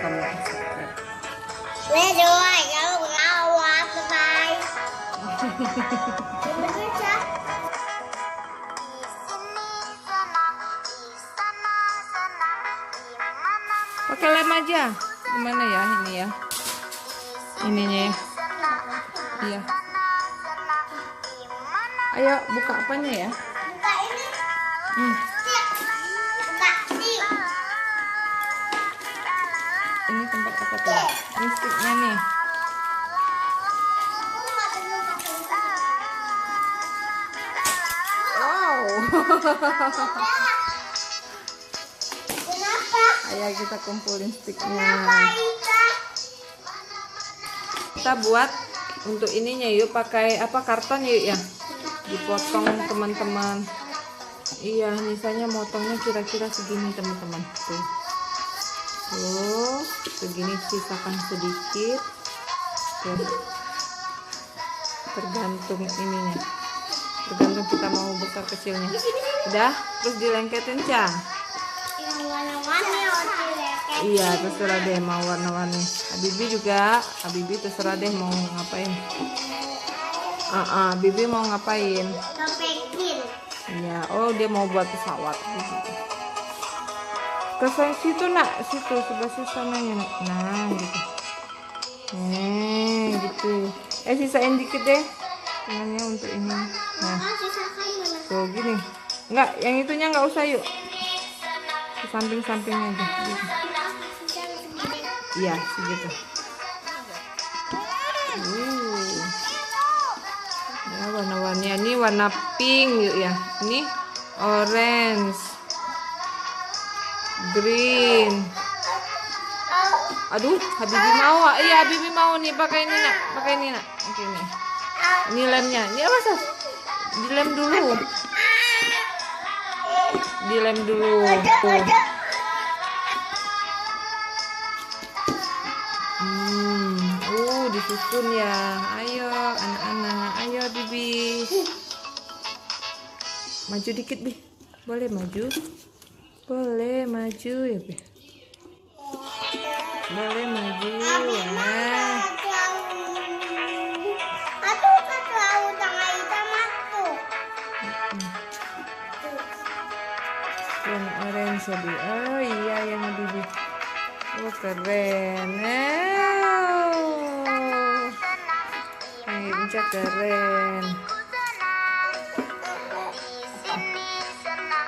Kamu subscribe. Mẹ rồi, cháu ngao quá, bye bye. Pakai lem aja. Gimana ya ini ya? Ininya ya. Iya. Ayo buka apanya ya? Buka ini. Hmm. Buka sih. Ini tempat apa tuh? Ini sticknya nih. Wow. Kenapa? Ayo kita kumpulin sticknya. Kenapa Ika? Kita buat untuk ininya yuk, pakai apa, karton yuk ya, dipotong teman-teman. Iya, misalnya motongnya kira-kira segini teman-teman, tuh segini, sisakan sedikit tuh, tergantung ininya, tergantung kita mau besar kecilnya. Udah, terus dilengketin Cang. Yang warna-warni harus dileket. Iya, terserah deh mau warna-warni. Bibi juga, Bibi terserah deh mau ngapain. Bibi mau ngapain? Ngepekin. Iya, oh dia mau buat pesawat. Ke situ nak, situ sebelah sananya nak. Nah, gitu. Gitu. Sisain dikit deh. Tangannya untuk ini. Nah, Sisakan mana? tuh gini. Enggak, yang itunya nggak usah yuk. Ke samping-sampingnya aja. Gitu. Iya, segitu. Ya, warna-warninya ini warna pink yuk ya. Ini orange, green. Aduh, Habibi mau. Iya, Habibi mau nih, pakai ini nak, pakai ini nak. Oke nih. Ini lemnya. Ini apa sih? Dilem dulu. Dilem dulu. Tuh. Disusun ya. Ayo anak-anak, ayo Bibi. Maju dikit Bi. Boleh maju? Boleh maju ya Bi. Boleh maju ya. Aduh, terlalu tengah hitam aku. Warna orange ya Bi. Oh iya yang Bibi. Oh keren. Keren.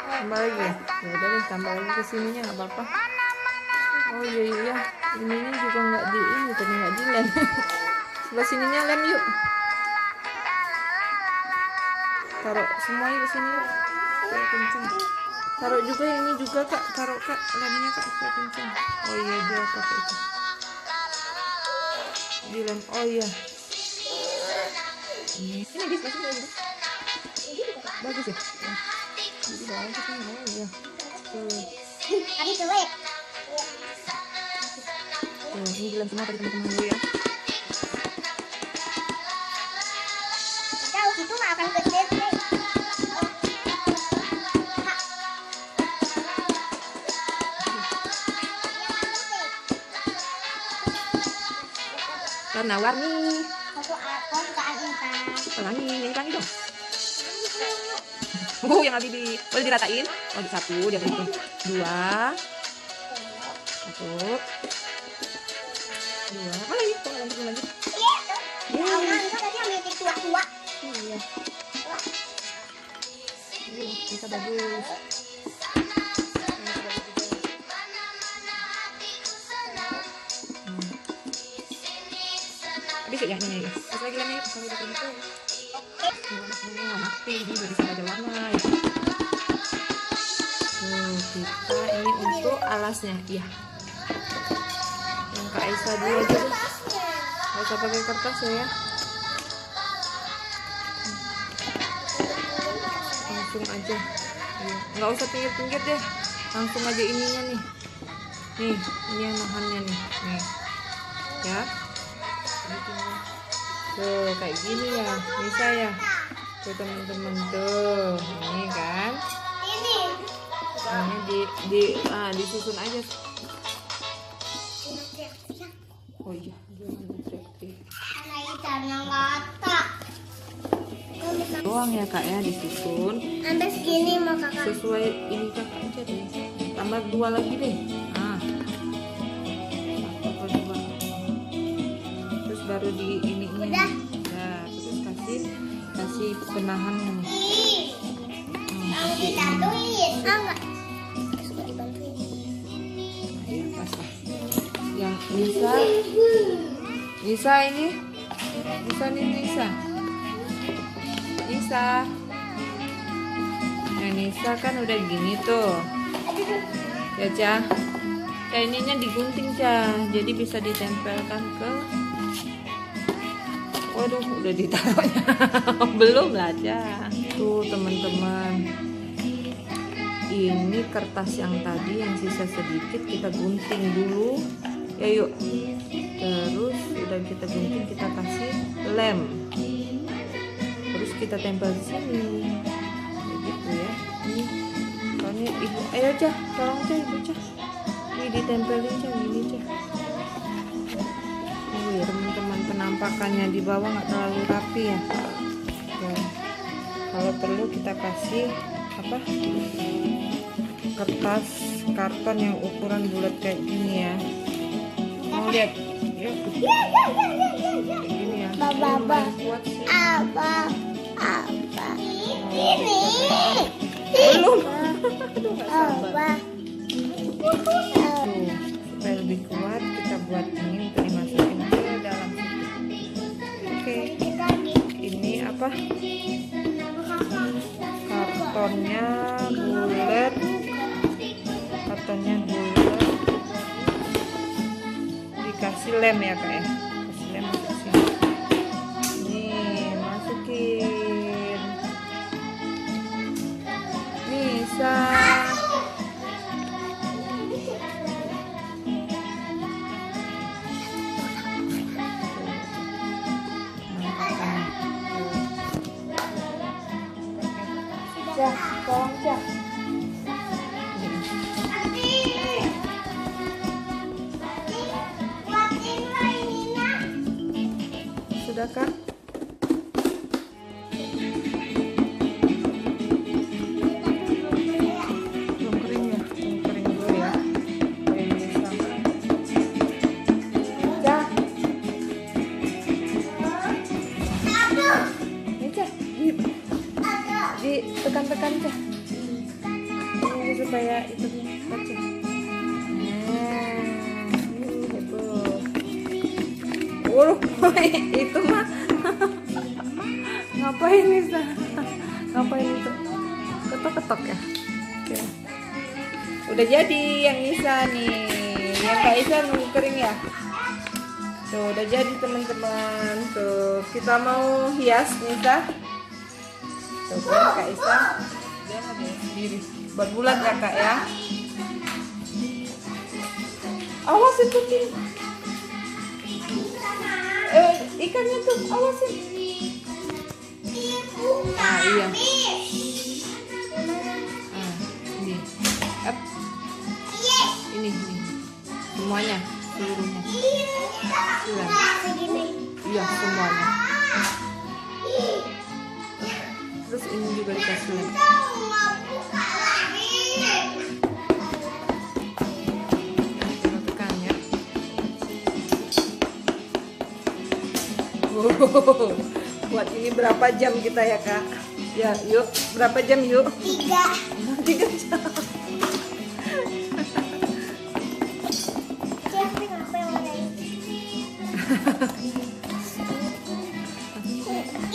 Tambah lagi ya? Ya udah deh, tambah lagi ke sininya nggak apa-apa. Oh iya, ininya juga nggak di ini, tadi nggak dilem. Sebelah sininya lem yuk. Taruh semuanya ke sini yuk. Supaya kenceng. Taruh juga yang ini juga Kak, taruh Kak lemnya Kak supaya kenceng. Oh iya dia pakai itu. Dilem. Oh iya. Ini bis masuk lagi. Bagus ya. Jadi bagus kan ya. Tuh. Tadi cuek. Ini dilem semua tadi teman-teman dulu ya. Jauh gitu nggak akan gede deh. Warna-warni. Satu akun ke Anita. Pelangi, ini pelangi dong. Oh, yang Habibi. Boleh diratain? Oh, satu, dia berhitung. Dua. Satu. Dua. Mana ini? Kok lanjut lanjut? Iya, Alma itu tadi ambil tik tua-tua. Iya. Bisa bagus. Habis ya ini ya. Terus lagi lemnya kalau udah gitu. Mati ini udah bisa ada warna ya. Kita ini untuk alasnya, iya. Yang Kak Aisyah dulu aja deh. Nggak usah pakai kertas ya. Langsung aja. Nggak usah pinggir-pinggir deh. Langsung aja ininya nih. Nih, ini yang nahannya nih. Nih. Ya. Tuh kayak gini ya, bisa ya tuh teman-teman tuh, ini kan Ini Ini disusun aja. Oh iya, jangan teriak-teriak. Doang ya kak ya, disusun. Sampai segini mau kakak. Sesuai ini kakak aja deh. Tambah 2 lagi deh. Ah. 1 atau 2. Terus baru di ini. Udah. Nah, terus kasih penahannya nih. Kasih ini. Enggak. Ya, pas lah. Yang Nisa ini. Nisa. Nah, Nisa kan udah gini tuh. Ya, Cah. Ininya digunting, Cah. Jadi bisa ditempelkan ke. Waduh, udah ditaruhnya. Belum lah, Cah. Tuh, teman-teman. Ini kertas yang tadi yang sisa sedikit kita gunting dulu. Ya, yuk. Terus udah kita gunting, kita kasih lem. Terus kita tempel di sini. Begitu ya. Ini soalnya ibu, ayo Cah, tolong Cah, ibu Cah. Ini ditempelin Cah, gini Cah. Oh ya teman-teman, penampakannya di bawah nggak terlalu rapi ya. Nah, kalau perlu kita kasih apa? Kertas karton yang ukuran bulat kayak gini ya. Mau lihat? Ya, kayak gini ya. Baba. Kuat sih. Apa? Ini. Belum. Aduh, nggak sabar. Apa? Tuh, supaya lebih kuat kita buat ini untuk dimasukin ke dalam situ. Oke. Ini apa? Kartonnya bulat. Dikasih lem ya kak ya. Kasih lem masuk sini. Nih, masukin. Bisa. Cah, tolong Cah. Sudah kak? Belum kering ya? Belum kering dulu ya. Cah. Ini Cah, ditekan-tekan Cah. Ini supaya itu baca. Waduh, itu mah ngapain Nisa? Ngapain itu? Ketok-ketok ya? Oke. Udah jadi yang Nisa nih. Yang Kak Isa nunggu kering ya? Tuh, udah jadi teman-teman. Tuh, kita mau hias Nisa. Tuh, kan Kak Isa. Dia ada sendiri. Buat bulat ya Kak ya? Awas ikutin. Ikannya tuh, awasin. Ah, iya. Ini. Up. Ini. Semuanya, seluruhnya. Iya, semuanya. Terus ini juga dikasih lem. Buat ini berapa jam kita ya kak? Ya yuk, berapa jam yuk? 3 jam.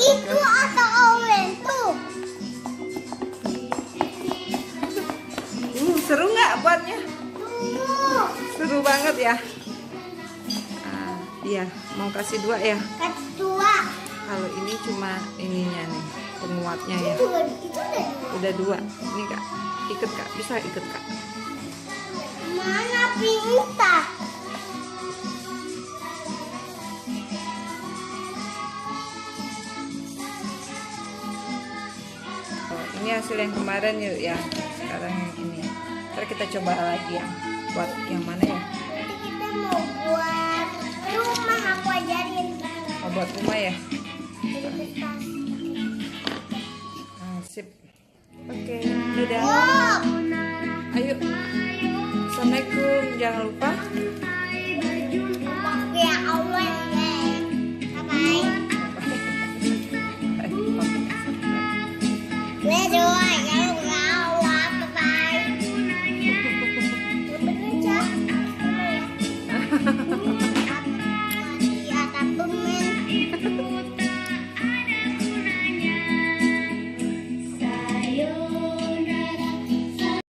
Itu atau oven tuh? Seru nggak buatnya? Seru banget ya. Iya, mau kasih 2 ya? Kedua. Kalau ini cuma ininya nih, penguatnya ya. Udah 2. Ini kak, ikat kak, bisa ikat kak. Mana pinta? Oh, ini hasil yang kemarin yuk ya. Sekarang yang ini. Ntar kita coba lagi yang buat yang mana ya? Nanti kita mau buat rumah, aku ajarin. Mau buat rumah ya? Jadi kertas. Nah, sip. Oke, dadah. Oh, Ayo. Assalamualaikum. Jangan lupa